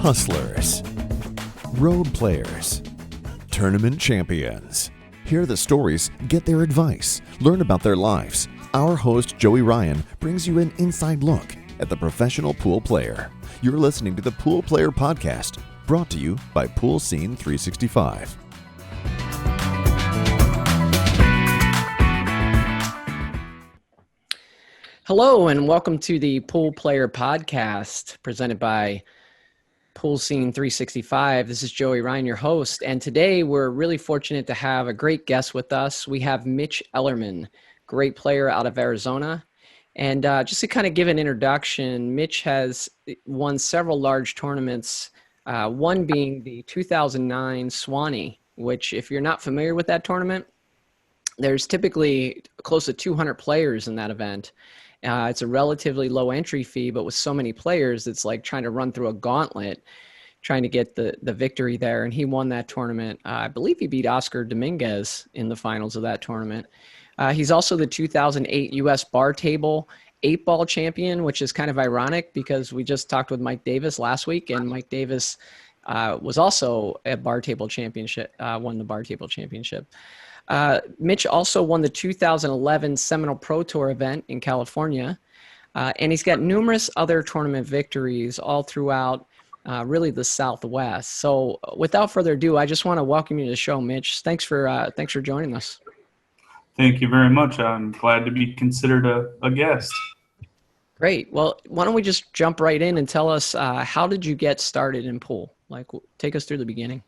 hustlers, road players, tournament champions. Hear the stories, get their advice, learn about their lives. Our host, Joey Ryan, brings you an inside look at the professional pool player. You're listening to the Pool Player Podcast, brought to you by Pool Scene 365. Hello, and welcome to the Pool Player Podcast, presented by Pool Scene 365. This is Joey Ryan, your host, and today we're really fortunate to have a great guest with us. We have Mitch Ellerman, great player out of Arizona. And just to kind of give an introduction, Mitch has won several large tournaments, one being the 2009 Swanee, which if you're not familiar with that tournament, there's typically close to 200 players in that event. It's a relatively low entry fee, but with so many players, it's like trying to run through a gauntlet, trying to get the victory there. And he won that tournament. I believe he beat Oscar Dominguez in the finals of that tournament. He's also the 2008 U.S. Bar Table 8-ball champion, which is kind of ironic because we just talked with Mike Davis last week, and Mike Davis was also a Bar Table championship, won the Bar Table championship. Mitch also won the 2011 Seminole Pro Tour event in California, and he's got numerous other tournament victories all throughout really the Southwest. So without further ado, I just want to welcome you to the show, Mitch. Thanks for joining us. Thank you very much. I'm glad to be considered a guest. Great. Well, why don't we just jump right in and tell us how did you get started in pool? Like, take us through the beginning.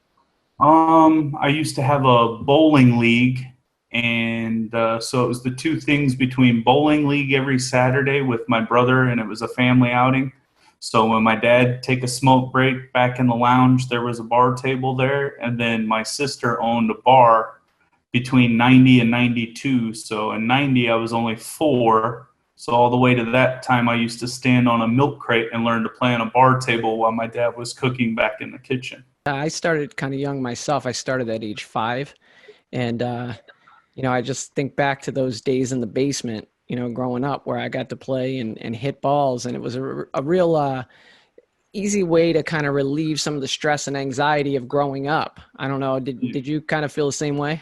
I used to have a bowling league, and so it was the two things between bowling league every Saturday with my brother, and it was a family outing. So when my dad take a smoke break back in the lounge, there was a bar table there, and then my sister owned a bar between 90 and 92. So in 90, I was only 4. So all the way to that time, I used to stand on a milk crate and learn to play on a bar table while my dad was cooking back in the kitchen. I started kind of young myself. I started at age 5. And, I just think back to those days in the basement, growing up where I got to play and hit balls. And it was a real easy way to kind of relieve some of the stress and anxiety of growing up. I don't know. Did you kind of feel the same way?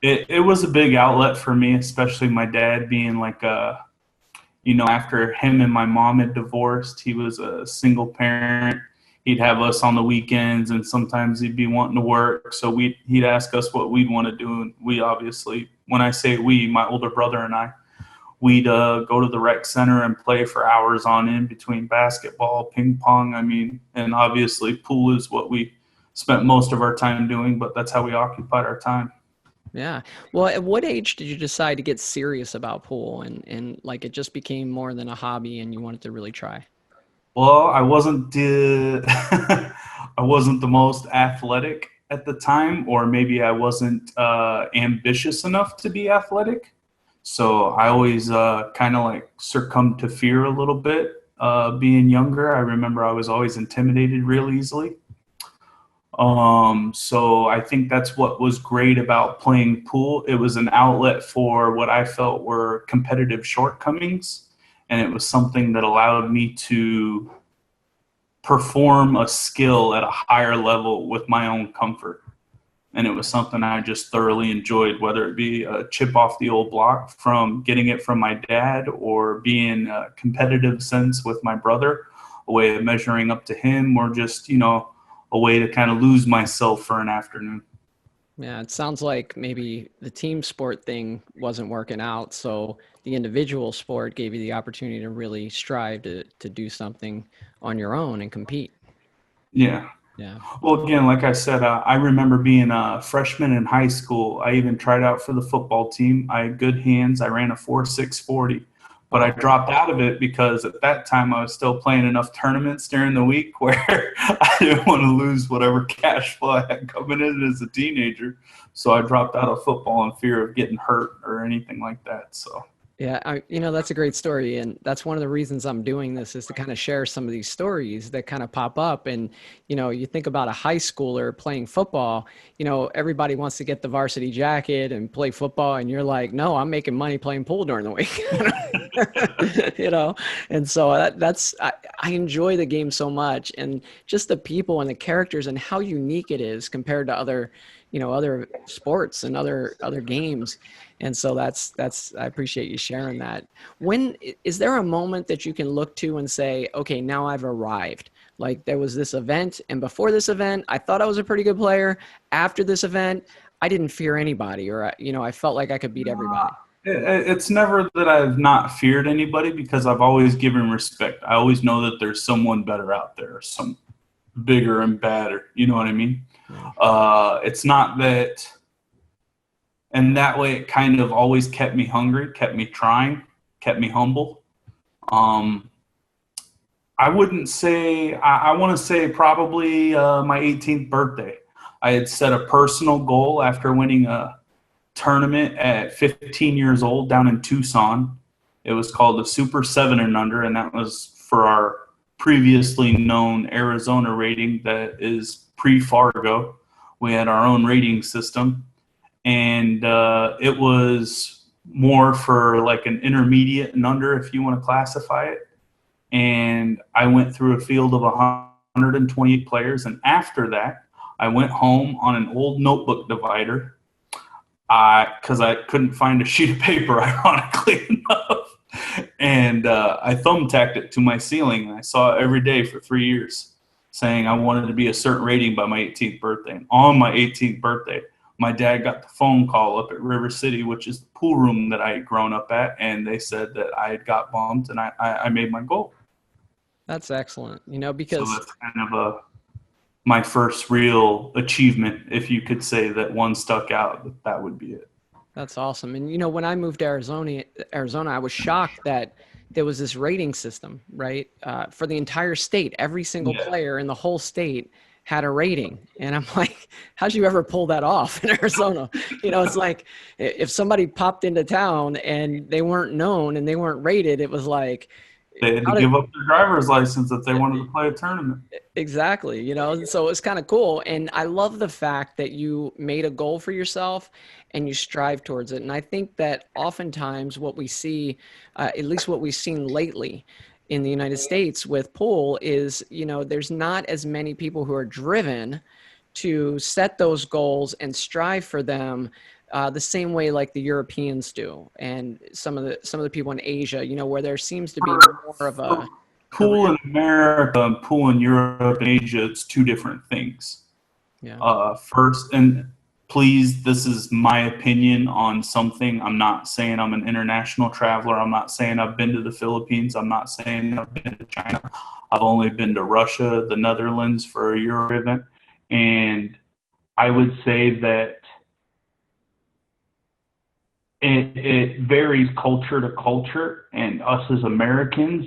It was a big outlet for me, especially my dad being like after him and my mom had divorced, he was a single parent. He'd have us on the weekends, and sometimes he'd be wanting to work. So he'd ask us what we'd want to do. And we obviously, when I say we, my older brother and I, we'd go to the rec center and play for hours on end between basketball, ping pong. And obviously pool is what we spent most of our time doing, but that's how we occupied our time. Yeah. Well, at what age did you decide to get serious about pool and like it just became more than a hobby and you wanted to really try? Well, I wasn't the most athletic at the time, or maybe I wasn't ambitious enough to be athletic. So I always kind of like succumbed to fear a little bit being younger. I remember I was always intimidated real easily. So I think that's what was great about playing pool. It was an outlet for what I felt were competitive shortcomings, and it was something that allowed me to perform a skill at a higher level with my own comfort. And it was something I just thoroughly enjoyed, whether it be a chip off the old block from getting it from my dad, or being a competitive sense with my brother, a way of measuring up to him, or just, a way to kind of lose myself for an afternoon. Yeah, it sounds like maybe the team sport thing wasn't working out, so the individual sport gave you the opportunity to really strive to do something on your own and compete. Yeah. Yeah. Well, again, like I said, I remember being a freshman in high school. I even tried out for the football team. I had good hands. I ran a 4.6 40. But I dropped out of it because at that time I was still playing enough tournaments during the week where I didn't want to lose whatever cash flow I had coming in as a teenager. So I dropped out of football in fear of getting hurt or anything like that. So Yeah, that's a great story. And that's one of the reasons I'm doing this, is to kind of share some of these stories that kind of pop up. And, you think about a high schooler playing football, everybody wants to get the varsity jacket and play football. And you're like, no, I'm making money playing pool during the week, And so I enjoy the game so much, and just the people and the characters and how unique it is compared to other sports and other games. And so that's I appreciate you sharing that. When is there a moment that you can look to and say, okay, now I've arrived? Like, there was this event, and before this event, I thought I was a pretty good player. After this event, I didn't fear anybody, or I felt like I could beat everybody. It's never that I've not feared anybody, because I've always given respect. I always know that there's someone better out there, some bigger and badder. You know what I mean? It's not that. And that way it kind of always kept me hungry, kept me trying, kept me humble. I wouldn't say, I want to say probably my 18th birthday. I had set a personal goal after winning a tournament at 15 years old down in Tucson. It was called the Super 7 and Under, and that was for our previously known Arizona rating that is pre-Fargo. We had our own rating system. And it was more for like an intermediate and under, if you want to classify it. And I went through a field of 128 players. And after that, I went home on an old notebook divider because I couldn't find a sheet of paper, ironically enough. And I thumbtacked it to my ceiling. And I saw it every day for 3 years, saying I wanted to be a certain rating by my 18th birthday. And on my 18th birthday, my dad got the phone call up at River City, which is the pool room that I had grown up at, and they said that I had got bumped, and I made my goal. That's excellent, because so that's kind of my first real achievement, if you could say that one stuck out. That would be it. That's awesome. And when I moved to Arizona, I was shocked that there was this rating system, right, for the entire state. Every single player in the whole state had a rating. And I'm like, how'd you ever pull that off in Arizona? It's like if somebody popped into town and they weren't known and they weren't rated, it was like they had to give up their driver's license if they wanted to play a tournament. Exactly. So it's kind of cool. And I love the fact that you made a goal for yourself and you strive towards it. And I think that oftentimes what we see, at least what we've seen lately in the United States with pool, is, there's not as many people who are driven to set those goals and strive for them the same way like the Europeans do, and some of the people in Asia, where there seems to be more of a pool in America and pool in Europe and Asia. It's two different things. Yeah. First, and please, this is my opinion on something. I'm not saying I'm an international traveler. I'm not saying I've been to the Philippines. I'm not saying I've been to China. I've only been to Russia, the Netherlands for a Euro event. And I would say that it varies culture to culture. And us as Americans,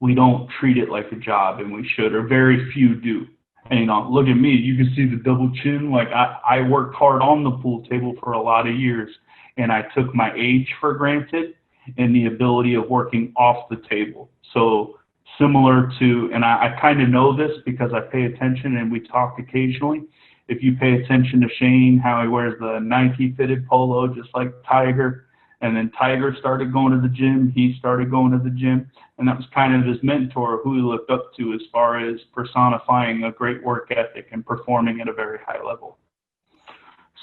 we don't treat it like a job, and we should, or very few do. And look at me, you can see the double chin. Like I worked hard on the pool table for a lot of years, and I took my age for granted and the ability of working off the table. So similar to, and I kind of know this because I pay attention and we talk occasionally. If you pay attention to Shane, how he wears the Nike fitted polo, just like Tiger, and then Tiger started going to the gym, he started going to the gym, and that was kind of his mentor, who he looked up to as far as personifying a great work ethic and performing at a very high level.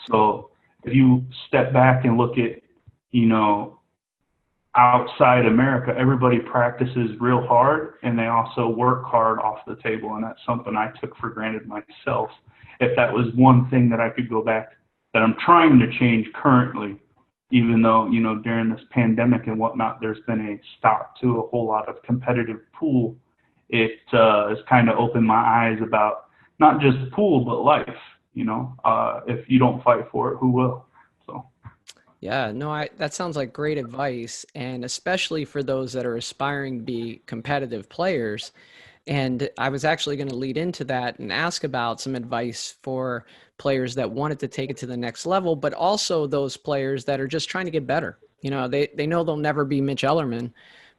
So if you step back and look at, outside America, everybody practices real hard, and they also work hard off the table, and that's something I took for granted myself. If that was one thing that I could go back, that I'm trying to change currently, even though, during this pandemic and whatnot, there's been a stop to a whole lot of competitive pool. It has kind of opened my eyes about not just pool, but life. If you don't fight for it, who will? So. Yeah, no, that sounds like great advice. And especially for those that are aspiring to be competitive players. And I was actually going to lead into that and ask about some advice for players that wanted to take it to the next level, but also those players that are just trying to get better. You know, they know they'll never be Mitch Ellerman,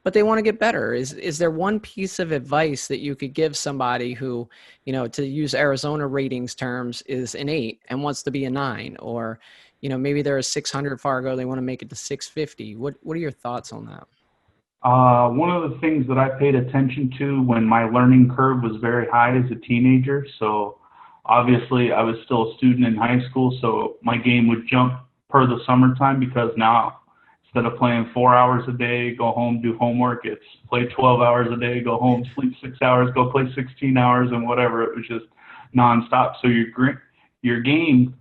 but they want to get better. Is there one piece of advice that you could give somebody who, you know, to use Arizona ratings terms, is an 8 and wants to be a 9, or, you know, maybe they're a 600 Fargo, they want to make it to 650. What are your thoughts on that? One of the things that I paid attention to when my learning curve was very high as a teenager, so obviously I was still a student in high school, so my game would jump per the summertime, because now instead of playing 4 hours a day, go home, do homework, it's play 12 hours a day, go home, sleep 6 hours, go play 16 hours, and whatever. It was just nonstop. So your game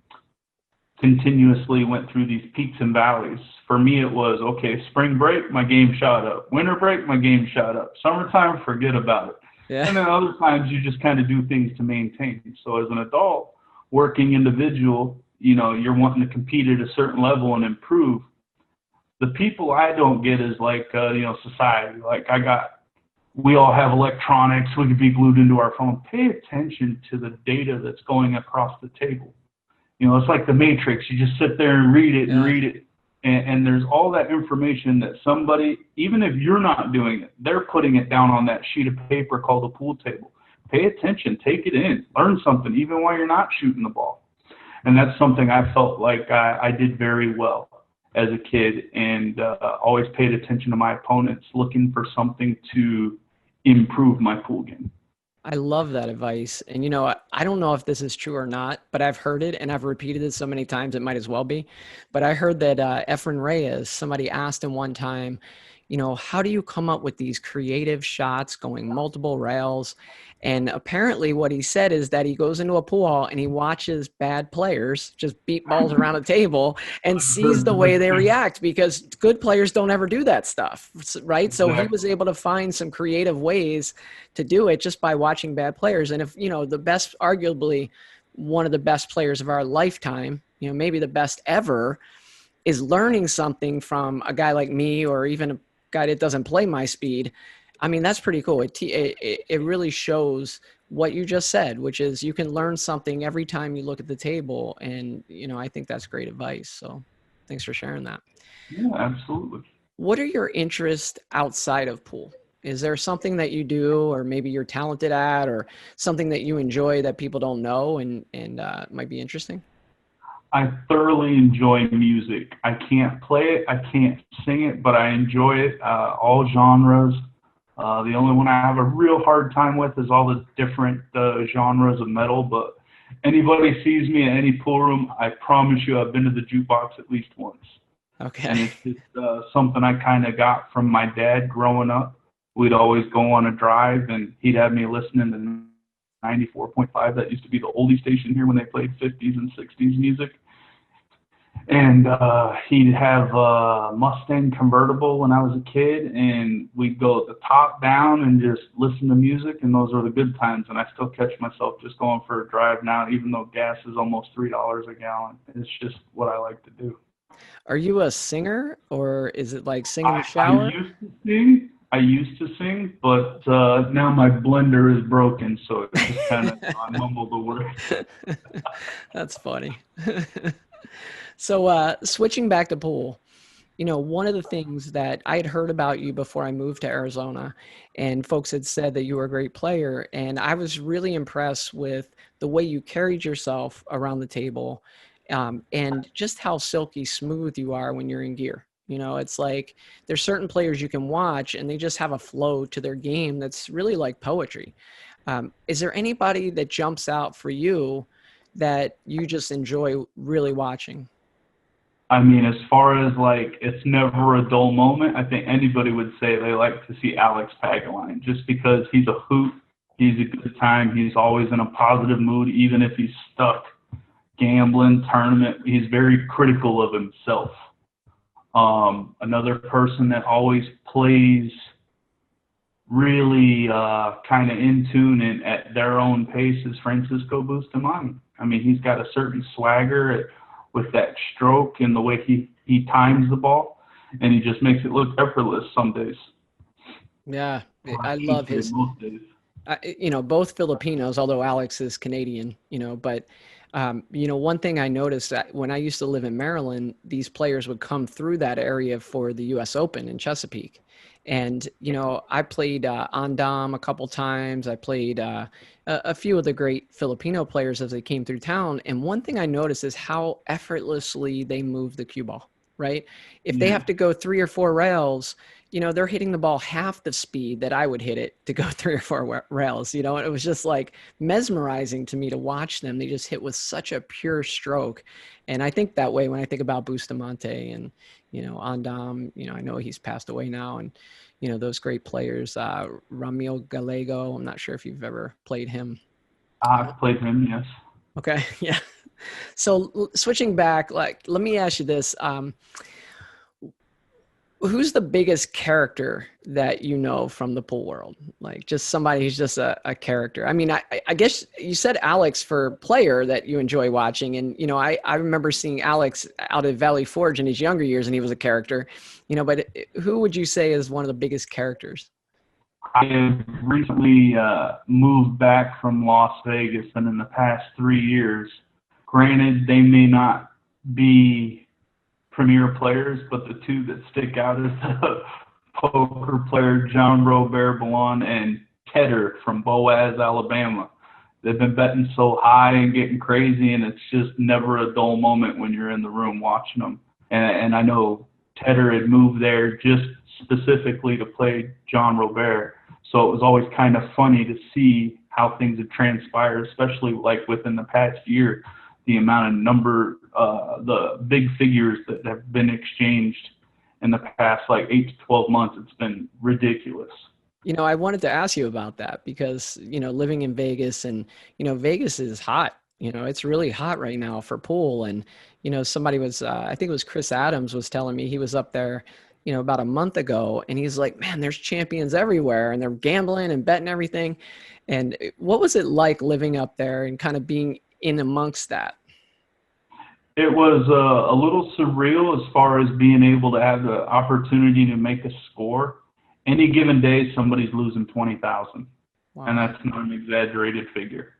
continuously went through these peaks and valleys. For me, it was, okay, spring break, my game shot up. Winter break, my game shot up. Summertime, forget about it. Yeah. And then other times you just kind of do things to maintain. So as an adult, working individual, you know, you're wanting to compete at a certain level and improve. The people I don't get is like, you know, society. Like we all have electronics. We could be glued into our phone. Pay attention to the data that's going across the table. You know, it's like the Matrix. You just sit there and read it and read it. And there's all that information that somebody, even if you're not doing it, they're putting it down on that sheet of paper called a pool table. Pay attention, take it in, learn something, even while you're not shooting the ball. And that's something I felt like I did very well as a kid, and always paid attention to my opponents, looking for something to improve my pool game. I love that advice. And, you know, I don't know if this is true or not, but I've heard it and I've repeated it so many times, it might as well be. But I heard that Efren Reyes, somebody asked him one time, you know, how do you come up with these creative shots going multiple rails? And apparently what he said is that he goes into a pool hall and he watches bad players just beat balls around a table and sees the way they react, because good players don't ever do that stuff, right? So he was able to find some creative ways to do it just by watching bad players. And if, you know, the best, arguably one of the best players of our lifetime, you know, maybe the best ever, is learning something from a guy like me, or even a guy that doesn't play my speed, I mean, that's pretty cool. It really shows what you just said, which is you can learn something every time you look at the table. And, you know, I think that's great advice. So thanks for sharing that. Yeah, absolutely. What are your interests outside of pool? Is there something that you do, or maybe you're talented at, or something that you enjoy that people don't know and might be interesting? I thoroughly enjoy music. I can't play it, I can't sing it, but I enjoy it, all genres. The only one I have a real hard time with is all the different genres of metal, but anybody sees me at any pool room, I promise you I've been to the jukebox at least once. Okay. And it's just something I kind of got from my dad growing up. We'd always go on a drive, and he'd have me listening to 94.5. That used to be the oldie station here when they played 50s and 60s music. And he'd have a Mustang convertible when I was a kid, and we'd go at the top down and just listen to music, and those were the good times. And I still catch myself just going for a drive now, even though gas is almost $3 a gallon. It's just what I like to do. Are you a singer, or is it like sing in the shower? I used to sing, but now my blender is broken, so it's just kind of I mumble the words. That's funny. So switching back to pool, you know, one of the things that I had heard about you before I moved to Arizona, and folks had said that you were a great player, and I was really impressed with the way you carried yourself around the table, and just how silky smooth you are when you're in gear. You know, it's like there's certain players you can watch and they just have a flow to their game that's really like poetry. Is there anybody that jumps out for you that you just enjoy really watching? I mean, as far as like, it's never a dull moment. I think anybody would say they like to see Alex Pagaline, just because he's a hoot. He's a good time. He's always in a positive mood, even if he's stuck gambling, tournament. He's very critical of himself. Another person that always plays really kind of in tune and at their own pace is Francisco Bustamante. I mean, he's got a certain swagger with that stroke and the way he times the ball, and he just makes it look effortless some days. Yeah, I love his. Most days. You know, both Filipinos, although Alex is Canadian. You know, but One thing I noticed that when I used to live in Maryland, these players would come through that area for the U.S. Open in Chesapeake. And, I played Andam a couple times. I played a few of the great Filipino players as they came through town. And one thing I noticed is how effortlessly they move the cue ball, right? If they have to go 3 or 4 rails, they're hitting the ball half the speed that I would hit it to go 3 or 4 rails. It was just like mesmerizing to me to watch them. They just hit with such a pure stroke. And I think that way when I think about Bustamante and, Andam, I know he's passed away now, and, those great players, Ramil Gallego. I'm not sure if you've ever played him. I've played him, yes. Okay. Yeah. So switching back, let me ask you this. Who's the biggest character that you know from the pool world? Like just somebody who's just a character. I mean, I guess you said Alex for player that you enjoy watching. And, I remember seeing Alex out at Valley Forge in his younger years, and he was a character, but who would you say is one of the biggest characters? I have recently moved back from Las Vegas, and in the past 3 years, granted, they may not be premier players, but the two that stick out is the poker player John Robert Ballon and Tedder from Boaz, Alabama. They've been betting so high and getting crazy, and it's just never a dull moment when you're in the room watching them. And I know Tedder had moved there just specifically to play John Robert, so it was always kind of funny to see how things had transpired, especially like within the past year. The amount of the big figures that have been exchanged in the past like 8 to 12 months, it's been ridiculous. I wanted to ask you about that because, living in Vegas and, Vegas is hot. It's really hot right now for pool. And, somebody was, I think it was Chris Adams was telling me he was up there, about a month ago, and he's like, man, there's champions everywhere and they're gambling and betting everything. And what was it like living up there and kind of being in amongst that? It was a little surreal as far as being able to have the opportunity to make a score. Any given day, somebody's losing 20,000, wow. And that's not an exaggerated figure.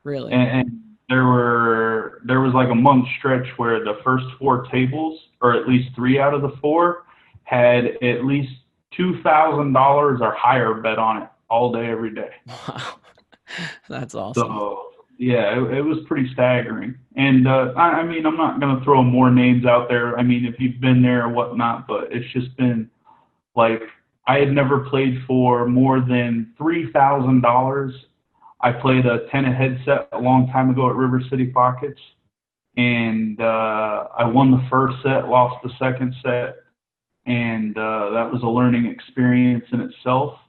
Really? And there was like a month stretch where the first 4 tables, or at least 3 out of the 4, had at least $2,000 or higher bet on it all day, every day. Wow, that's awesome. So, yeah, it was pretty staggering. And, I mean, I'm not going to throw more names out there. I mean, if you've been there or whatnot, but it's just been like I had never played for more than $3,000. I played a tennis headset a long time ago at River City Pockets, and I won the first set, lost the second set, and that was a learning experience in itself.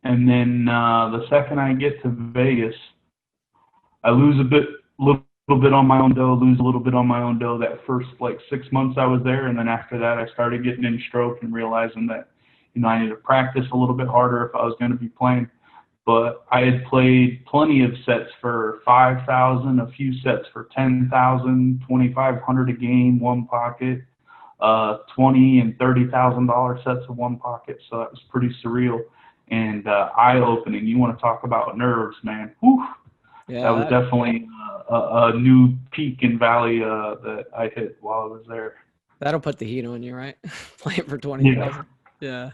And then the second I get to Vegas, I lose a little bit on my own dough, that first like 6 months I was there. And then after that, I started getting in stroke and realizing that, I needed to practice a little bit harder if I was going to be playing. But I had played plenty of sets for 5,000, a few sets for 10,000, 2,500 a game, one pocket, $20,000 and $30,000 sets of one pocket. So that was pretty surreal and eye-opening. You want to talk about nerves, man. Whew. Yeah, that was definitely a new peak in valley that I hit while I was there. That'll put the heat on you, right? Playing for 20,000. Yeah.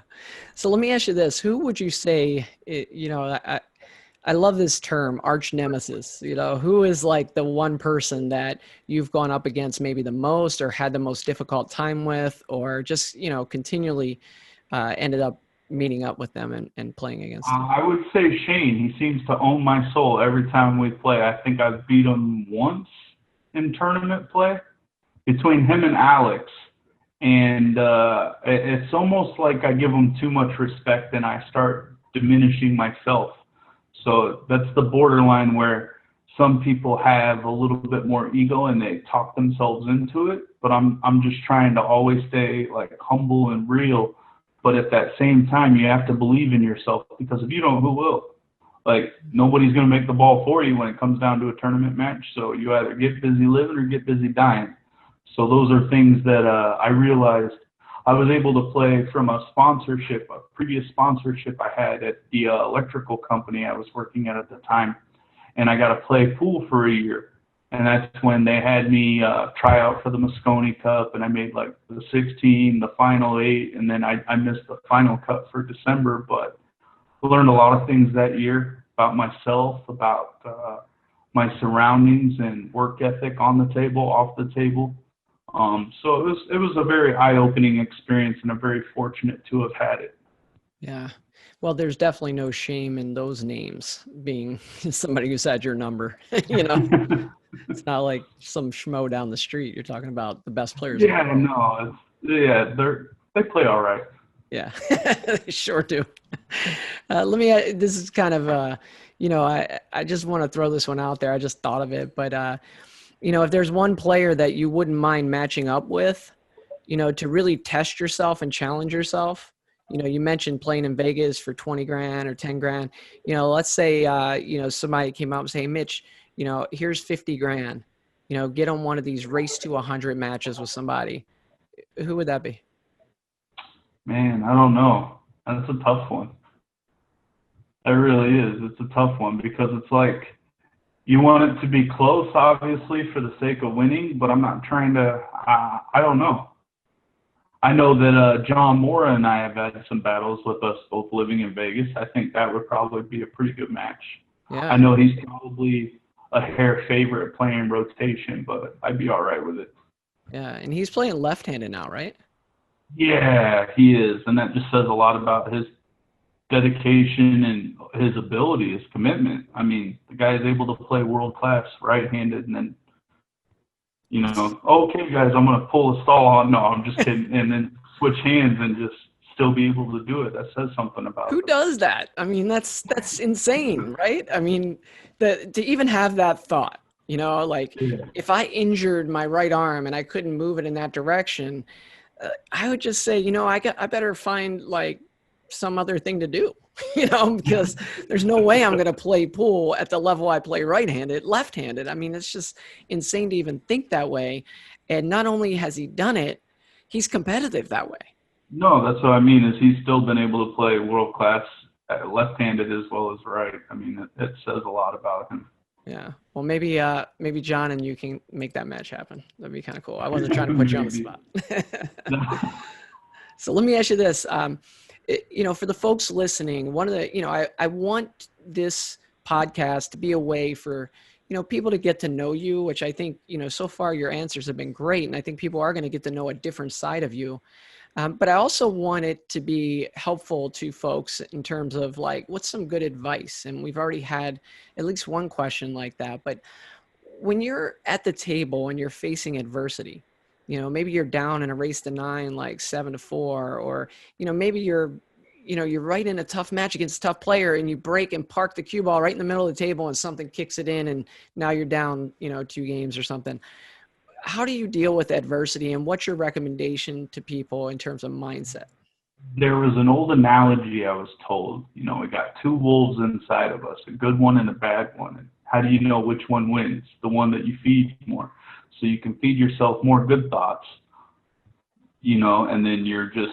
So let me ask you this: who would you say? I love this term, arch nemesis. Who is like the one person that you've gone up against maybe the most, or had the most difficult time with, or just continually ended up meeting up with them and playing against them? I would say Shane. He seems to own my soul every time we play. I think I've beat him once in tournament play. Between him and Alex, and it's almost like I give them too much respect and I start diminishing myself. So that's the borderline where some people have a little bit more ego and they talk themselves into it. But I'm just trying to always stay like humble and real. But at that same time, you have to believe in yourself, because if you don't, who will? Like, nobody's going to make the ball for you when it comes down to a tournament match. So you either get busy living or get busy dying. So those are things that I realized I was able to play from a previous sponsorship I had at the electrical company I was working at the time. And I got to play pool for a year. And that's when they had me try out for the Moscone Cup, and I made like the 16, the final 8, and then I missed the final cut for December. But I learned a lot of things that year about myself, about my surroundings and work ethic on the table, off the table. So it was a very eye-opening experience, and I'm very fortunate to have had it. Yeah. Well, there's definitely no shame in those names being somebody who's had your number. You know, it's not like some schmo down the street. You're talking about the best players. Yeah, no, they play all right. Yeah, they sure do. This is kind of, I just want to throw this one out there. I just thought of it, but, if there's one player that you wouldn't mind matching up with, to really test yourself and challenge yourself, you mentioned playing in Vegas for 20 grand or 10 grand, let's say, somebody came out and say, hey, Mitch, here's 50 grand, get on one of these race to 100 matches with somebody. Who would that be? Man, I don't know. That's a tough one. It really is. It's a tough one because it's like you want it to be close, obviously, for the sake of winning, but I'm not trying to I don't know. I know that John Mora and I have had some battles with us both living in Vegas. I think that would probably be a pretty good match. Yeah. I know he's probably a hair favorite playing rotation, but I'd be all right with it. Yeah, and he's playing left-handed now, right? Yeah, he is, and that just says a lot about his dedication and his ability, his commitment. I mean, the guy is able to play world-class right-handed, and then, okay, guys, I'm going to pull a stall on. No, I'm just kidding. And then switch hands and just still be able to do it. That says something about Who does that? I mean, that's insane, right? I mean, to even have that thought, if I injured my right arm and I couldn't move it in that direction, I would just say, I better find like some other thing to do, because there's no way I'm going to play pool at the level I play left-handed. I mean, it's just insane to even think that way. And not only has he done it, he's competitive that way. No, that's what I mean is he's still been able to play world-class left-handed as well as right. I mean, it says a lot about him. Yeah. Well, maybe John and you can make that match happen. That'd be kind of cool. I wasn't trying to put you on the spot. So let me ask you this. For the folks listening, one of the, I want this podcast to be a way for, people to get to know you, which I think, so far your answers have been great. And I think people are going to get to know a different side of you. But I also want it to be helpful to folks in terms of like, what's some good advice? And we've already had at least one question like that. But when you're at the table and you're facing adversity, maybe you're down in a race to 9, like 7-4, or, maybe you're right in a tough match against a tough player and you break and park the cue ball right in the middle of the table and something kicks it in and now you're down, 2 games or something. How do you deal with adversity and what's your recommendation to people in terms of mindset? There was an old analogy I was told, we got 2 wolves inside of us, a good one and a bad one. And how do you know which one wins? The one that you feed more. So you can feed yourself more good thoughts, and then you're just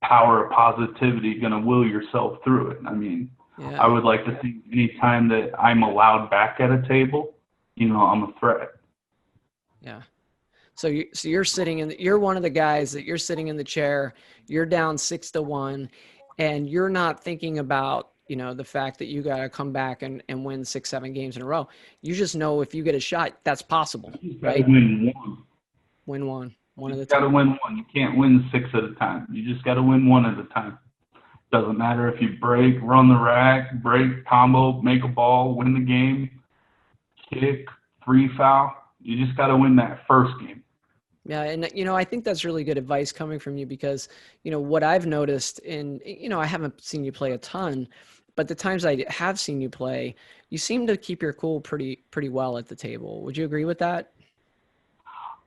power of positivity going to will yourself through it. I mean, yeah. I would like to think anytime that I'm allowed back at a table, I'm a threat. Yeah. So you're sitting you're one of the guys that you're sitting in the chair, you're down 6-1 and you're not thinking about, the fact that you got to come back and win 6-7 games in a row. You just know if you get a shot, that's possible, right? Win one at a time. You got to win one. You can't win 6 at a time. You just got to win 1 at a time. Doesn't matter if you break, run the rack, break, combo, make a ball, win the game, kick, free foul. You just got to win that first game. Yeah. And, I think that's really good advice coming from you because, what I've noticed I haven't seen you play a ton, but the times I have seen you play, you seem to keep your cool pretty well at the table. Would you agree with that?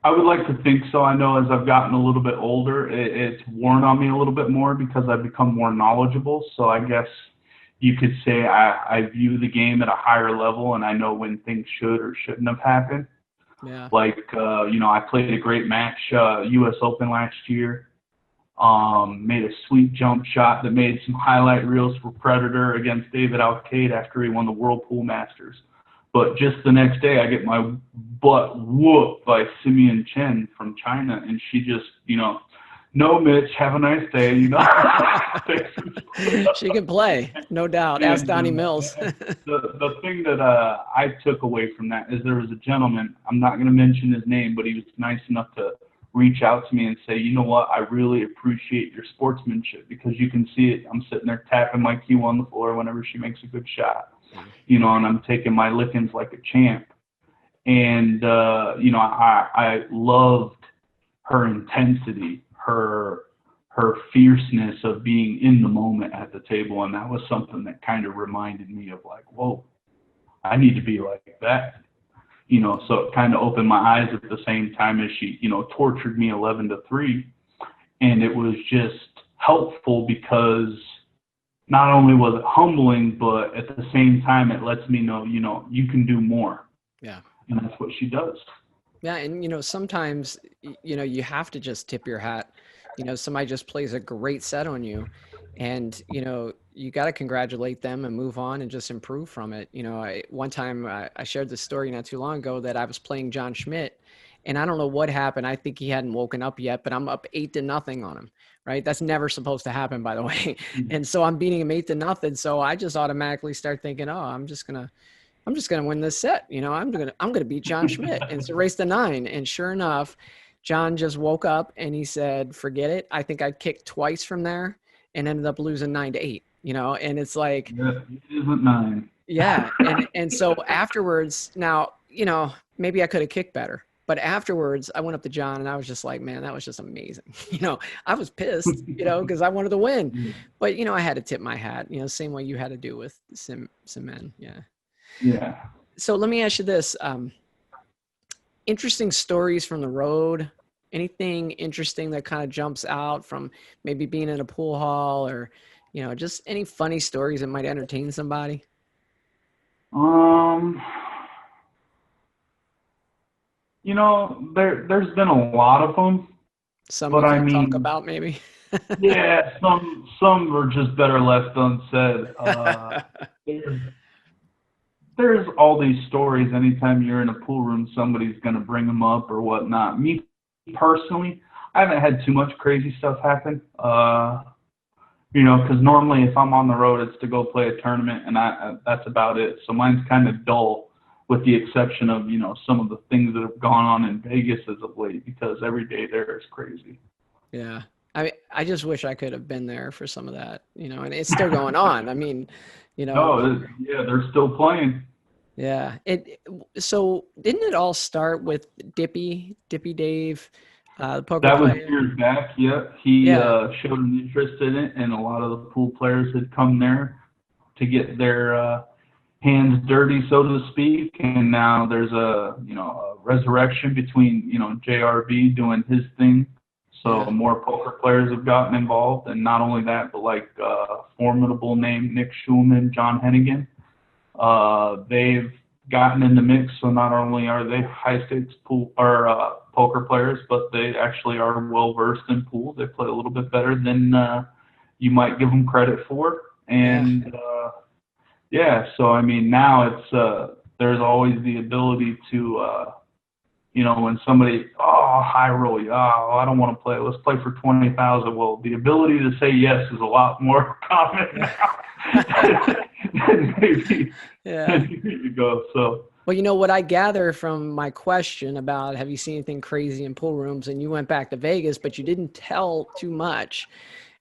I would like to think so. I know as I've gotten a little bit older, it's worn on me a little bit more because I've become more knowledgeable. So I guess you could say I view the game at a higher level and I know when things should or shouldn't have happened. Yeah. Like, I played a great match, U.S. Open last year. Made a sweet jump shot that made some highlight reels for Predator against David Alcade after he won the Whirlpool Masters. But just the next day, I get my butt whooped by Simeon Chen from China, and she just, no, Mitch, have a nice day, She can play, no doubt. Ask Donnie Mills. The thing that I took away from that is there was a gentleman, I'm not going to mention his name, but he was nice enough to reach out to me and say, you know what, I really appreciate your sportsmanship, because you can see it. I'm sitting there tapping my cue on the floor whenever she makes a good shot, and I'm taking my lickings like a champ. And, I loved her intensity, her fierceness of being in the moment at the table. And that was something that kind of reminded me of like, whoa, I need to be like that. So it kind of opened my eyes at the same time as she, tortured me 11-3. And it was just helpful because not only was it humbling, but at the same time, it lets me know, you can do more. Yeah. And that's what she does. Yeah. And, sometimes, you have to just tip your hat. Somebody just plays a great set on you, and, you got to congratulate them and move on and just improve from it. One time I shared this story not too long ago that I was playing John Schmidt, and I don't know what happened. I think he hadn't woken up yet, but I'm up 8-0 on him. Right. That's never supposed to happen, by the way. And so I'm beating him 8-0. So I just automatically start thinking, oh, I'm just going to win this set. I'm going to beat John Schmidt. And it's a race to 9. And sure enough, John just woke up and he said, forget it. I think I kicked twice from there and ended up losing 9-8, and it's like, yeah, it isn't 9. Yeah. And so afterwards, now, maybe I could have kicked better, but afterwards I went up to John and I was just like, man, that was just amazing. I was pissed, because I wanted to win, but, I had to tip my hat, same way you had to do with Simen. Yeah. Yeah. So let me ask you this, interesting stories from the road, anything interesting that kind of jumps out from maybe being in a pool hall, or, just any funny stories that might entertain somebody? There's been a lot of them. Some but you can talk about maybe. Yeah, some are just better left unsaid. There's all these stories. Anytime you're in a pool room, somebody's going to bring them up or whatnot. Me personally, I haven't had too much crazy stuff happen. Because normally if I'm on the road, it's to go play a tournament, and that's about it. So mine's kind of dull, with the exception of, some of the things that have gone on in Vegas as of late, because every day there is crazy. Yeah. I just wish I could have been there for some of that, and it's still going on. I mean, No, yeah, they're still playing. Yeah. So didn't it all start with Dippy Dave, the poker That was player? years back. Yeah, he showed an interest in it, and a lot of the pool players had come there to get their hands dirty, so to speak. And now there's a resurrection between JRB doing his thing, so more poker players have gotten involved. And not only that, but like formidable name Nick Schulman, John Hennigan, they've gotten in the mix. So not only are they high stakes pool or poker players, but they actually are well versed in pool. They play a little bit better than you might give them credit for. And so I mean, now it's there's always the ability to when somebody high roll, I don't want to play, let's play for 20,000. Well, the ability to say yes is a lot more common now than maybe years ago. So. Well, what I gather from my question about have you seen anything crazy in pool rooms, and you went back to Vegas, but you didn't tell too much.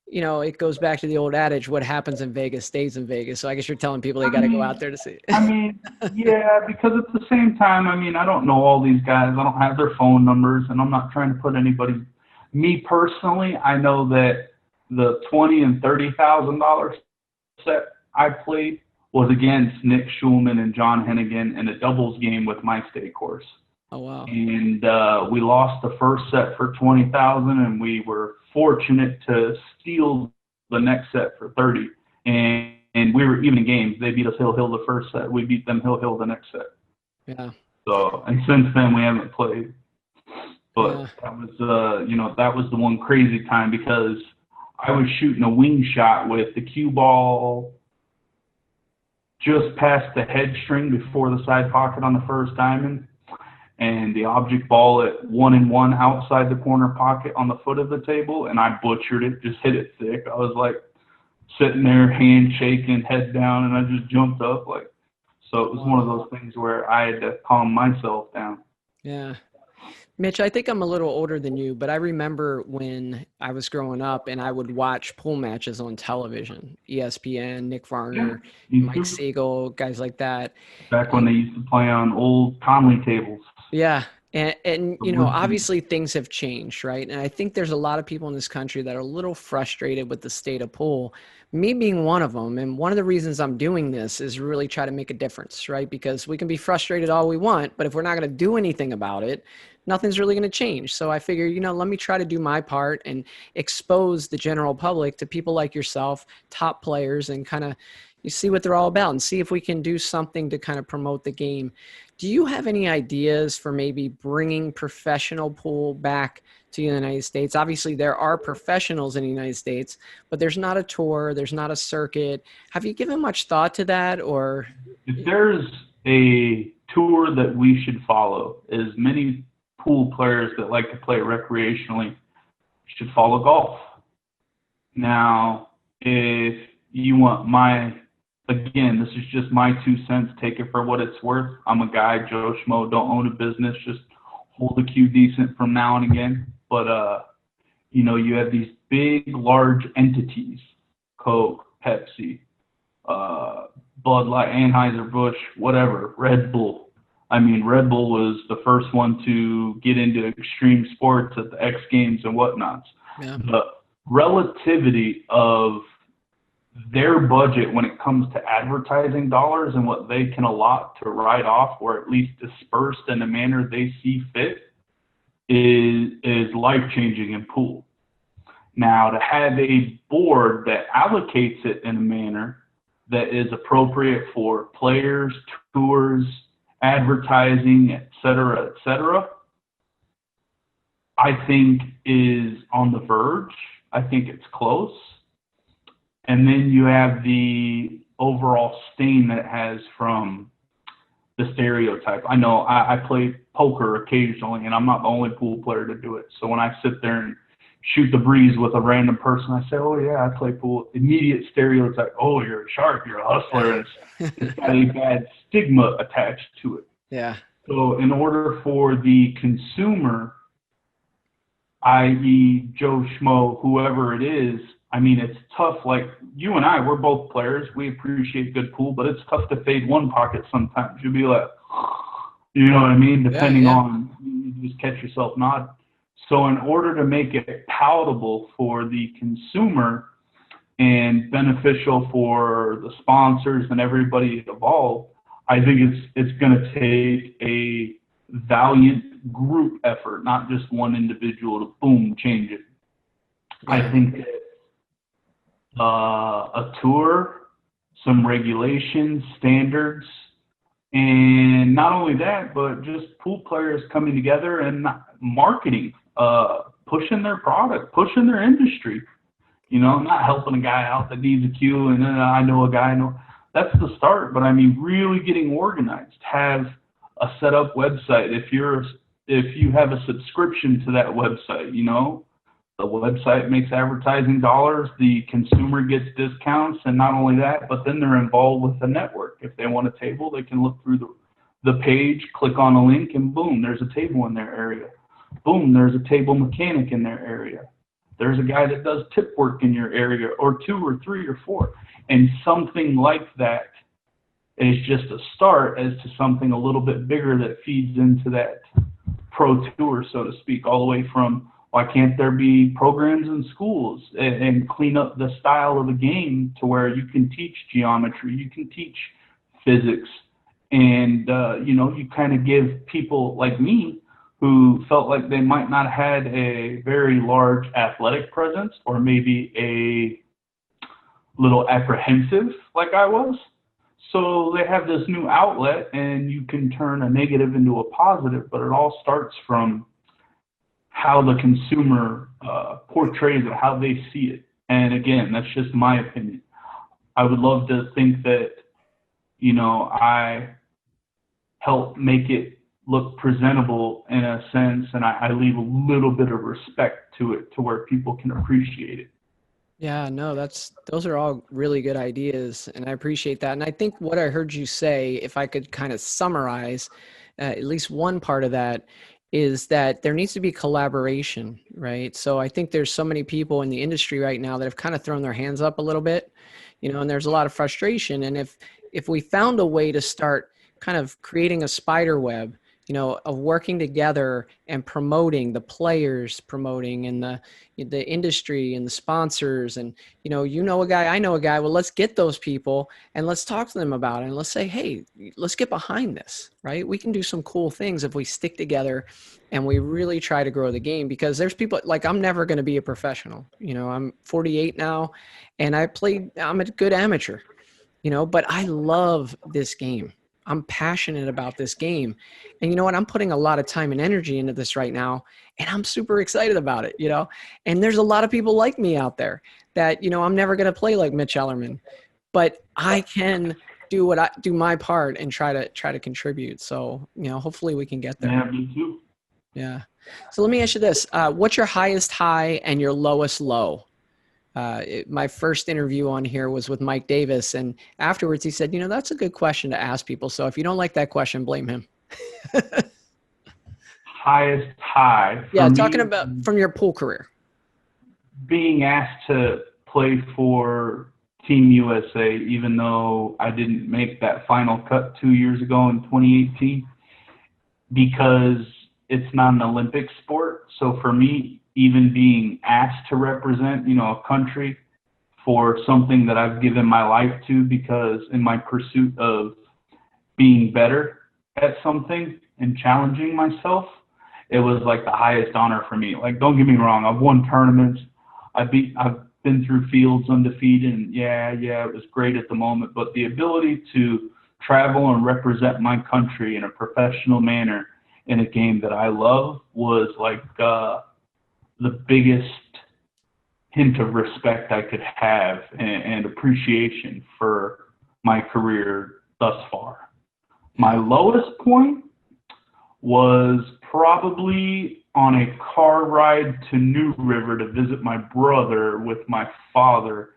It goes back to the old adage, what happens in Vegas stays in Vegas. So I guess you're telling people they got to go out there to see it. I mean, yeah, because at the same time, I mean, I don't know all these guys. I don't have their phone numbers, and I'm not trying to put anybody. Me personally, I know that the $20,000 and $30,000 set I played was against Nick Schulman and John Hennigan in a doubles game with my state course. Oh, wow. And we lost the first set for 20,000, and we were fortunate to steal the next set for 30. And we were even games. They beat us Hill the first set. We beat them Hill the next set. Yeah. So, and since then we haven't played. But that was that was the one crazy time, because I was shooting a wing shot with the cue ball just past the head string before the side pocket on the first diamond, and the object ball at 1-1 outside the corner pocket on the foot of the table, and I butchered it, just hit it thick. I was like sitting there, hand shaking, head down, and I just jumped up like. So it was one of those things where I had to calm myself down. Yeah. Mitch, I think I'm a little older than you, but I remember when I was growing up and I would watch pool matches on television, ESPN, Nick Varner, Mike Siegel, guys like that. Back when they used to play on old Conley tables. Yeah. And you know, obviously things have changed, right? And I think there's a lot of people in this country that are a little frustrated with the state of pool, me being one of them. And one of the reasons I'm doing this is really try to make a difference, right? Because we can be frustrated all we want, but if we're not going to do anything about it, nothing's really going to change. So I figure, you know, let me try to do my part and expose the general public to people like yourself, top players, and kind of you see what they're all about and see if we can do something to kind of promote the game. Do you have any ideas for maybe bringing professional pool back to the United States? Obviously, there are professionals in the United States, but there's not a tour, there's not a circuit. Have you given much thought to that? Or if there's a tour that we should follow, as many pool players that like to play recreationally should follow golf. Now, if you want again, this is just my 2 cents. Take it for what it's worth. I'm a guy, Joe Schmo, don't own a business. Just hold the cue decent from now and again. But, you know, you have these big, large entities, Coke, Pepsi, Bud Light, Anheuser-Busch, whatever, Red Bull. I mean, Red Bull was the first one to get into extreme sports at the X Games and whatnots. Yeah. The relativity of their budget when it comes to advertising dollars and what they can allot to write off or at least dispersed in a manner they see fit is life-changing in pool. Now, to have a board that allocates it in a manner that is appropriate for players, tours, advertising, et cetera, I think is on the verge. I think it's close. And then you have the overall stain that it has from the stereotype. I know I play poker occasionally, and I'm not the only pool player to do it. So when I sit there and shoot the breeze with a random person, I say, oh, yeah, I play pool. Immediate stereotype, oh, you're a shark, you're a hustler. It's got a bad stigma attached to it. Yeah. So in order for the consumer, i.e. Joe Schmo, whoever it is, I mean, it's tough. Like you and I, we're both players. We appreciate good pool, but it's tough to fade one pocket sometimes. You'll be like, you know what I mean? Depending on, you just catch yourself nodding. So in order to make it palatable for the consumer and beneficial for the sponsors and everybody involved, I think it's going to take a valiant group effort, not just one individual to boom change it. I think that a tour, some regulations, standards, and not only that, but just pool players coming together and marketing, pushing their product, pushing their industry. You know, not helping a guy out that needs a cue, and then I know a guy. That's the start. But I mean, really getting organized. Have a set up website. If you have a subscription to that website, you know. The website makes advertising dollars, the consumer gets discounts, and not only that, but then they're involved with the network. If they want a table, they can look through the page, click on a link, and boom, there's a table in their area. Boom, there's a table mechanic in their area. There's a guy that does tip work in your area, or 2 or 3 or 4. And something like that is just a start as to something a little bit bigger that feeds into that pro tour, so to speak, all the way from why can't there be programs in schools and clean up the style of the game to where you can teach geometry, you can teach physics, and, you know, you kind of give people like me who felt like they might not have had a very large athletic presence or maybe a little apprehensive like I was. So they have this new outlet and you can turn a negative into a positive, but it all starts from how the consumer portrays it, how they see it. And again, that's just my opinion. I would love to think that I help make it look presentable in a sense, and I leave a little bit of respect to it to where people can appreciate it. Yeah, no, those are all really good ideas, and I appreciate that. And I think what I heard you say, if I could kind of summarize at least one part of that, is that there needs to be collaboration, right? So I think there's so many people in the industry right now that have kind of thrown their hands up a little bit, and there's a lot of frustration. And if we found a way to start kind of creating a spider web, of working together and promoting the players, promoting and the industry and the sponsors, and a guy, I know a guy. Well, let's get those people and let's talk to them about it, and let's say, hey, let's get behind this, right? We can do some cool things if we stick together and we really try to grow the game. Because there's people like, I'm never going to be a professional. I'm 48 now, and I'm a good amateur, but I love this game. I'm passionate about this game. And you know what? I'm putting a lot of time and energy into this right now, and I'm super excited about it, And there's a lot of people like me out there that, I'm never going to play like Mitch Ellerman, but I can do my part and try to contribute. So, hopefully we can get there. Yeah, me too. Yeah. So let me ask you this. What's your highest high and your lowest low? My first interview on here was with Mike Davis, and afterwards he said, that's a good question to ask people. So if you don't like that question, blame him. Highest high. Yeah, talking about from your pool career. Being asked to play for Team USA, even though I didn't make that final cut 2 years ago in 2018, because it's not an Olympic sport. So for me, even being asked to represent, a country for something that I've given my life to, because in my pursuit of being better at something and challenging myself, it was like the highest honor for me. Like, don't get me wrong, I've won tournaments. I've been through fields undefeated, and yeah, it was great at the moment. But the ability to travel and represent my country in a professional manner in a game that I love was like the biggest hint of respect I could have and appreciation for my career thus far. My lowest point was probably on a car ride to New River to visit my brother with my father,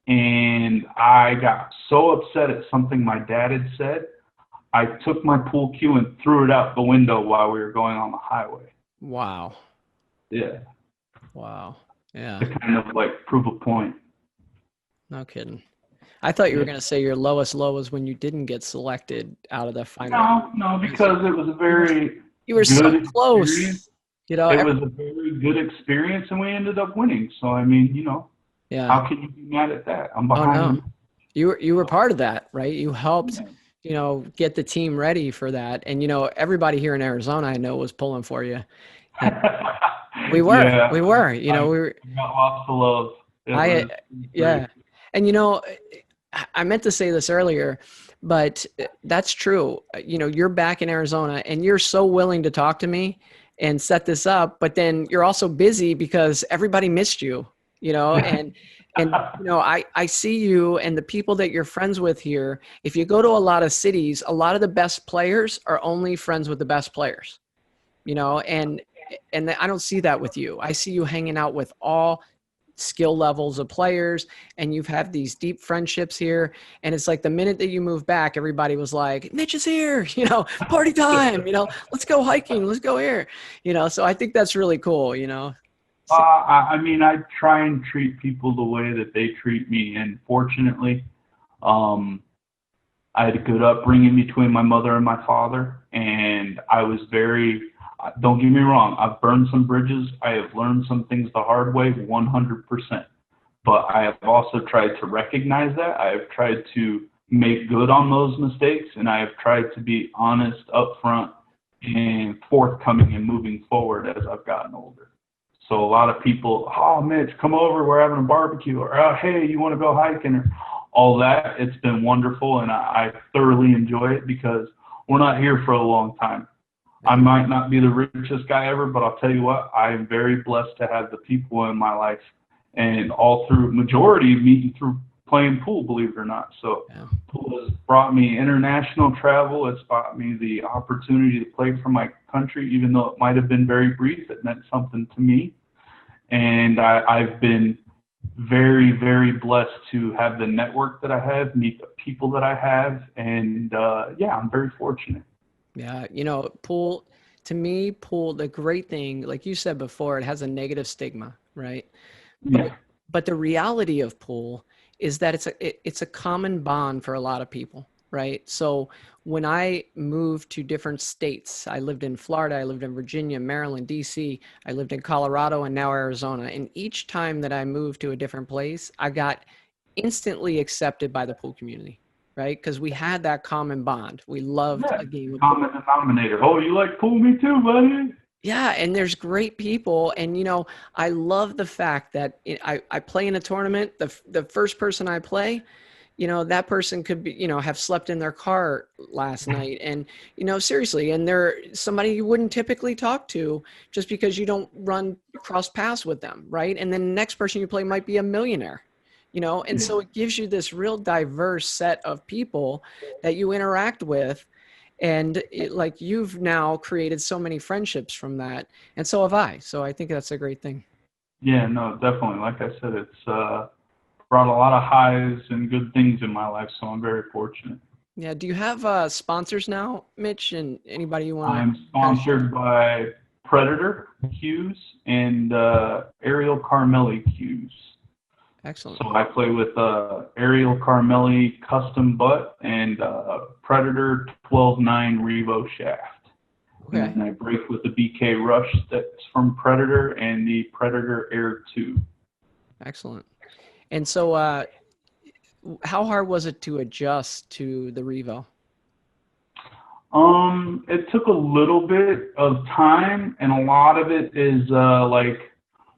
and I got so upset at something my dad had said, I took my pool cue and threw it out the window while we were going on the highway. Wow. Yeah. Wow. Yeah. To kind of like prove a point. No kidding. I thought you were going to say your lowest low was when you didn't get selected out of the final. No, because it was a very you were so close. Experience. It was a very good experience, and we ended up winning. So I mean, yeah. How can you be mad at that? I'm behind. You were part of that, right? You helped, get the team ready for that, and everybody here in Arizona, I know, was pulling for you. We were. Yeah. We were. We got lots of love. Yeah. And I meant to say this earlier, but that's true. You're back in Arizona and you're so willing to talk to me and set this up, but then you're also busy because everybody missed you, and I see you and the people that you're friends with here. If you go to a lot of cities, a lot of the best players are only friends with the best players, and I don't see that with you. I see you hanging out with all skill levels of players, and you've had these deep friendships here. And it's like the minute that you move back, everybody was like, Mitch is here, party time, let's go hiking, let's go here, so I think that's really cool, I mean, I try and treat people the way that they treat me. And fortunately, I had a good upbringing between my mother and my father. And I was don't get me wrong, I've burned some bridges. I have learned some things the hard way, 100%. But I have also tried to recognize that. I have tried to make good on those mistakes, and I have tried to be honest, upfront, and forthcoming and moving forward as I've gotten older. So a lot of people, oh, Mitch, come over, we're having a barbecue, or oh, hey, you want to go hiking, or all that. It's been wonderful, and I thoroughly enjoy it because we're not here for a long time. I might not be the richest guy ever, but I'll tell you what, I am very blessed to have the people in my life, and all through majority of meeting through playing pool, believe it or not. So Yeah. pool has brought me international travel. It's brought me the opportunity to play for my country, even though it might have been very brief. It meant something to me. And I've been very, very blessed to have the network that I have, meet the people that I have. And yeah, I'm very fortunate. Yeah. You know, pool, to me, pool, the great thing, like you said before, it has a negative stigma, right? Yeah. But the reality of pool is that it's a common bond for a lot of people, right? So when I moved to different states, I lived in Florida, I lived in Virginia, Maryland, DC, I lived in Colorado, and now Arizona. And each time that I moved to a different place, I got instantly accepted by the pool community, right? Because we had that common bond. We loved Yeah. a game of pool. Common denominator. Oh, you like pool? Me too, buddy. Yeah, and there's great people, and you know, I love the fact that I play in a tournament. The first person I play, you know, that person could be, you know, have slept in their car last night, and you know, seriously, and they're somebody you wouldn't typically talk to just because you don't run cross paths with them, right? And then the next person you play might be a millionaire, you know, and so it gives you this real diverse set of people that you interact with. And like you've now created so many friendships from that, and so have I. So I think that's a great thing. Yeah, no, definitely. Like I said, it's brought a lot of highs and good things in my life, so I'm very fortunate. Yeah. Do you have sponsors now, Mitch, and anybody you want I'm to sponsored by Predator Cues and Ariel Carmelli Cues. Excellent. So I play with Ariel Carmelli Custom Butt and Predator 12.9 Revo Shaft. Okay. And I break with the BK Rush that's from Predator and the Predator Air 2. Excellent. And so how hard was it to adjust to the Revo? It took a little bit of time, and a lot of it is like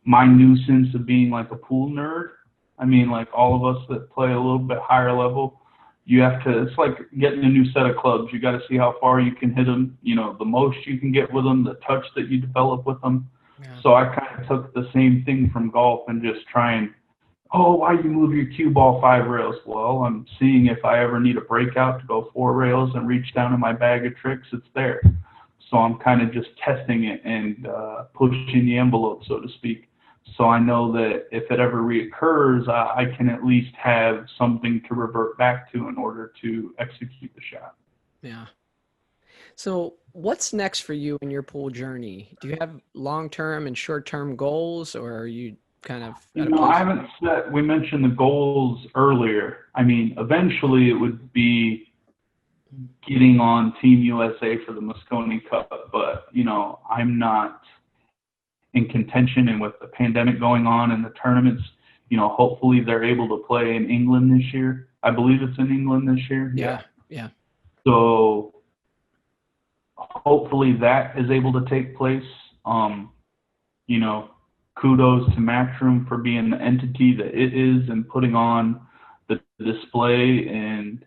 my nuisance of being like a pool nerd. I mean, like all of us that play a little bit higher level, you have to, it's like getting a new set of clubs. You got to see how far you can hit them, you know, the most you can get with them, the touch that you develop with them. Yeah. So I kind of took the same thing from golf and just try and, oh, why you move your cue ball 5 rails? Well, I'm seeing if I ever need a breakout to go 4 rails and reach down in my bag of tricks, it's there. So I'm kind of just testing it and pushing the envelope, so to speak. So I know that if it ever reoccurs, I can at least have something to revert back to in order to execute the shot. Yeah. So what's next for you in your pool journey? Do you have long-term and short-term goals, or are you kind of at a place? I haven't set, we mentioned the goals earlier. I mean, eventually it would be getting on Team USA for the Moscone Cup, but, you know, I'm not in contention, and with the pandemic going on and the tournaments, you know, hopefully they're able to play in England this year. I believe it's in England this year. Yeah. So hopefully that is able to take place. You know, kudos to Matchroom for being the entity that it is and putting on the display and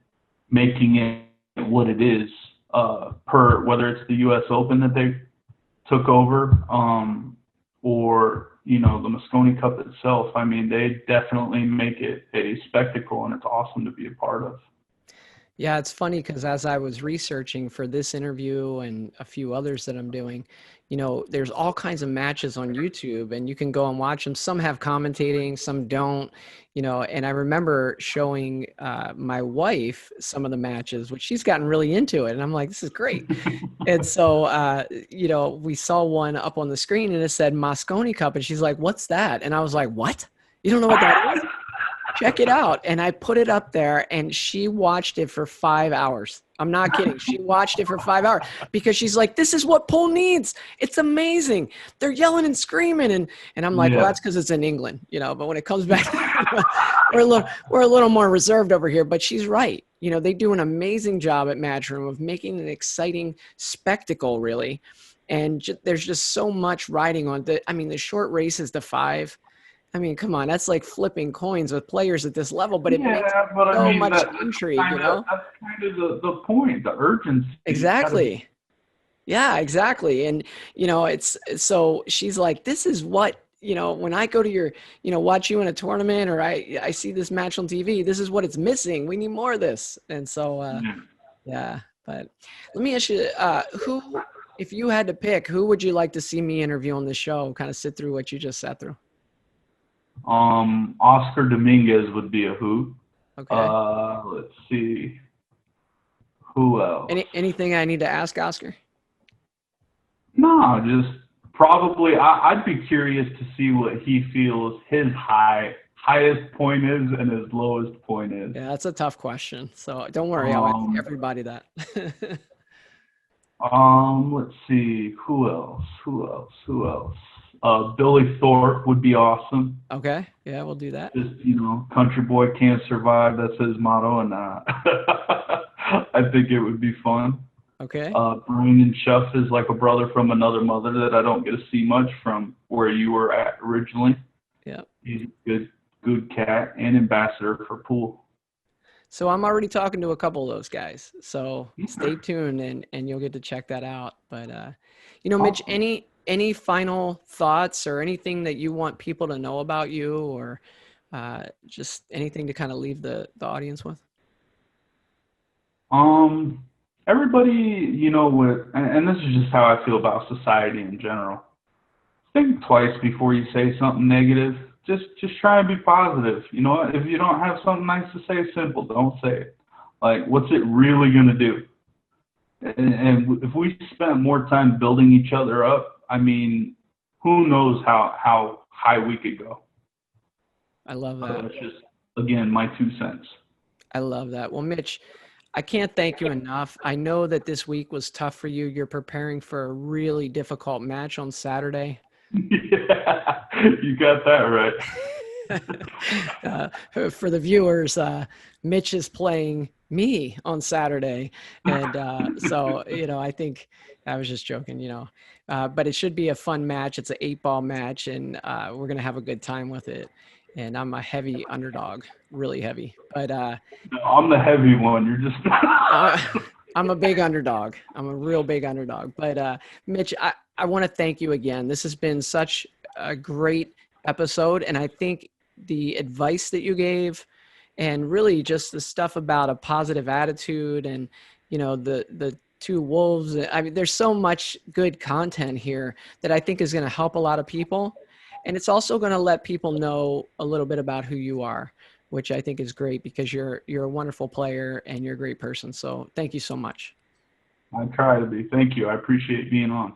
making it what it is, per whether it's the US Open that they took over, or, you know, the Moscone Cup itself. I mean, they definitely make it a spectacle, and it's awesome to be a part of. Yeah, it's funny because as I was researching for this interview and a few others that I'm doing, you know, there's all kinds of matches on YouTube, and you can go and watch them. Some have commentating, some don't, you know, and I remember showing my wife some of the matches, which she's gotten really into it. And I'm like, this is great. And so, you know, we saw one up on the screen and it said Moscone Cup. And she's like, what's that? And I was like, what? You don't know what that is? Check it out. And I put it up there, and she watched it for 5 hours. I'm not kidding. She watched it for 5 hours because she's like, this is what pool needs. It's amazing. They're yelling and screaming. And I'm like, well, that's because it's in England, you know, but when it comes back, we're a little more reserved over here, but she's right. You know, they do an amazing job at Matchroom of making an exciting spectacle, really. And there's just so much riding on the short races, the 5. I mean, come on, that's like flipping coins with players at this level, but it makes so much intrigue, you know? That's kind of the point, the urgency. Exactly. Yeah, exactly. And, you know, it's so she's like, this is what when I go to your, watch you in a tournament, or I see this match on TV, this is what it's missing. We need more of this. And so, yeah, but let me ask you, if you had to pick, who would you like to see me interview on the show, kind of sit through what you just sat through? Oscar Dominguez would be a who. Okay. Let's see. Who else? Anything I need to ask Oscar? No, just probably I'd be curious to see what he feels his highest point is and his lowest point is. Yeah, that's a tough question. So don't worry, I'll ask everybody that. Let's see. Who else? Billy Thorpe would be awesome. Okay. Yeah, we'll do that. Just, country boy can't survive. That's his motto. And I think it would be fun. Okay. Brandon Schuff is like a brother from another mother that I don't get to see much from where you were at originally. Yeah. He's a good cat and ambassador for pool. So I'm already talking to a couple of those guys. So stay tuned and you'll get to check that out. But, Mitch, any final thoughts or anything that you want people to know about you, or just anything to kind of leave the audience with? Everybody, and this is just how I feel about society in general. Think twice before you say something negative. Just try and be positive. You know what? If you don't have something nice to say, simple. Don't say it. Like, what's it really going to do? And if we spent more time building each other up, I mean, who knows how high we could go. I love that. That's just, again, my 2 cents. I love that. Well, Mitch, I can't thank you enough. I know that this week was tough for you. You're preparing for a really difficult match on Saturday. Yeah, you got that right. For the viewers, Mitch is playing me on Saturday. And so, I think I was just joking, but it should be a fun match. It's an 8-ball match, and we're going to have a good time with it. And I'm a heavy underdog, really heavy. But no, I'm the heavy one. You're just I'm a big underdog. I'm a real big underdog. But Mitch, I want to thank you again. This has been such a great episode, and I think the advice that you gave, and really just the stuff about a positive attitude, and the two wolves. I mean, there's so much good content here that I think is going to help a lot of people. And it's also going to let people know a little bit about who you are, which I think is great because you're a wonderful player and you're a great person. So thank you so much. I try to be. Thank you. I appreciate being on.